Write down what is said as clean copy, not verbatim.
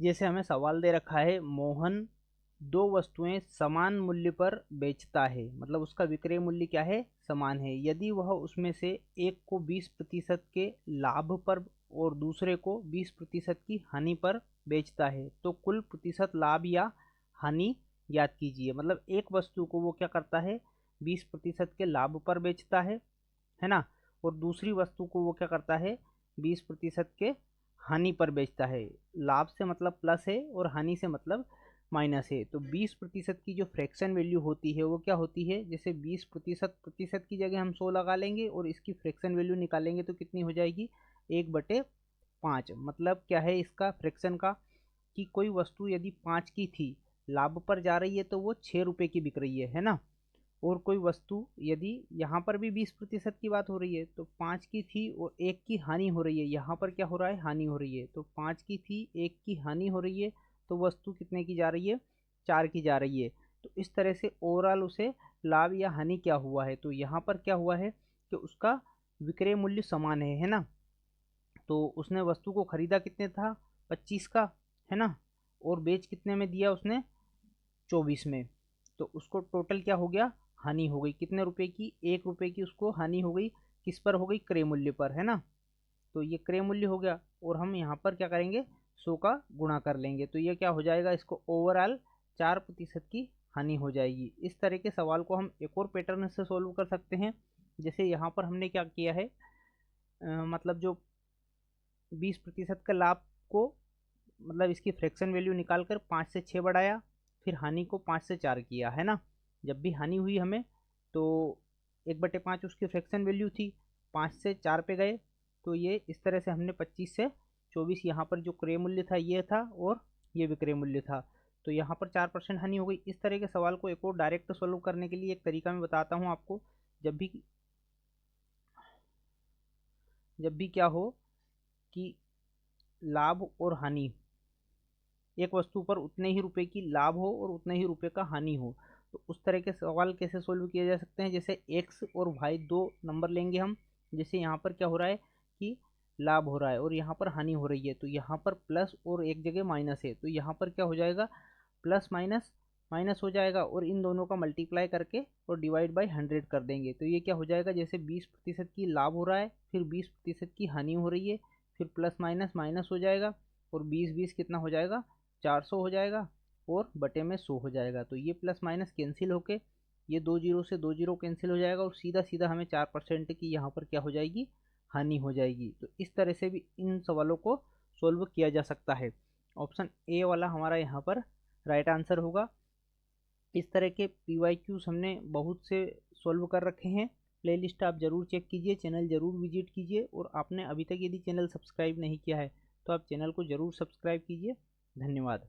जैसे हमें सवाल दे रखा है मोहन दो वस्तुएं समान मूल्य पर बेचता है, मतलब उसका विक्रय मूल्य क्या है, समान है। यदि वह उसमें से एक को 20% के लाभ पर और दूसरे को 20% की हानि पर बेचता है तो कुल प्रतिशत लाभ या हानि ज्ञात कीजिए। मतलब एक वस्तु को वो क्या करता है, 20% के लाभ पर बेचता है ना, और दूसरी वस्तु को वो क्या करता है, 20% के हानि पर बेचता है। लाभ से मतलब प्लस है और हानि से मतलब माइनस है। तो 20% की जो फ्रैक्शन वैल्यू होती है वो क्या होती है, जैसे 20% प्रतिशत की जगह हम 100 लगा लेंगे और इसकी फ्रैक्शन वैल्यू निकालेंगे तो कितनी हो जाएगी, 1/5। मतलब क्या है इसका फ्रैक्शन का, कि कोई वस्तु यदि 5 की थी, लाभ पर जा रही है तो वो 6 रुपये की बिक रही है ना। और कोई वस्तु यदि यहाँ पर भी 20% की बात हो रही है तो 5 की थी और 1 की हानि हो रही है, यहाँ पर क्या हो रहा है, हानि हो रही है। तो 5 की थी, 1 की हानि हो रही है, तो वस्तु कितने की जा रही है, 4 की जा रही है। तो इस तरह से ओवरऑल उसे लाभ या हानि क्या हुआ है, तो यहाँ पर क्या हुआ है कि उसका विक्रय मूल्य समान है ना। तो उसने वस्तु को खरीदा कितने था, 25 का, है ना, और बेच कितने में दिया उसने, 24 में। तो उसको टोटल क्या हो गया, हानि हो गई कितने रुपए की, 1 रुपए की उसको हानि हो गई। किस पर हो गई, क्रय मूल्य पर, है ना। तो ये क्रय मूल्य हो गया और हम यहाँ पर क्या करेंगे, 100 का गुणा कर लेंगे तो ये क्या हो जाएगा, इसको ओवरऑल 4% की हानि हो जाएगी। इस तरह के सवाल को हम एक और पैटर्न से सोल्व कर सकते हैं। जैसे यहाँ पर हमने क्या किया है, मतलब जो 20% का लाभ को, मतलब इसकी फ्रैक्शन वैल्यू निकाल कर 5 से 6 बढ़ाया, फिर हानि को 5 से 4 किया, है ना। जब भी हानि हुई हमें तो 1/5 उसकी फ्रैक्शन वैल्यू थी, 5 से 4 पे गए। तो ये इस तरह से हमने 25 से 24, यहाँ पर जो क्रय मूल्य था ये था और ये विक्रय मूल्य था, तो यहाँ पर 4% हानि हो गई। इस तरह के सवाल को एक और डायरेक्ट सोल्व करने के लिए एक तरीका मैं बताता हूँ आपको। जब भी क्या हो कि लाभ और हानि, एक वस्तु पर उतने ही रुपए की लाभ हो और उतने ही रुपए का हानि हो, तो उस तरह के सवाल कैसे सोल्व किए जा सकते हैं। जैसे एक्स और वाई दो नंबर लेंगे हम। जैसे यहाँ पर क्या हो रहा है कि लाभ हो रहा है और यहाँ पर हानि हो रही है, तो यहाँ पर प्लस और एक जगह माइनस है, तो यहाँ पर क्या हो जाएगा, प्लस माइनस माइनस हो जाएगा और इन दोनों का मल्टीप्लाई करके और डिवाइड बाई 100 कर देंगे। तो ये क्या हो जाएगा, जैसे 20% की लाभ हो रहा है, फिर 20% की हानि हो रही है, फिर प्लस माइनस माइनस हो जाएगा और 20 कितना हो जाएगा, 400 हो जाएगा और बटे में 100 हो जाएगा। तो ये प्लस माइनस कैंसिल होके ये 2 जीरो से 2 जीरो कैंसिल हो जाएगा और सीधा सीधा हमें 4% की यहाँ पर क्या हो जाएगी, हानि हो जाएगी। तो इस तरह से भी इन सवालों को सोल्व किया जा सकता है। ऑप्शन ए वाला हमारा यहाँ पर राइट आंसर होगा। इस तरह के PYQs हमने बहुत से सोल्व कर रखे हैं। प्लेलिस्ट आप ज़रूर चेक कीजिए, चैनल ज़रूर विजिट कीजिए, और आपने अभी तक यदि चैनल सब्सक्राइब नहीं किया है तो आप चैनल को ज़रूर सब्सक्राइब कीजिए। धन्यवाद।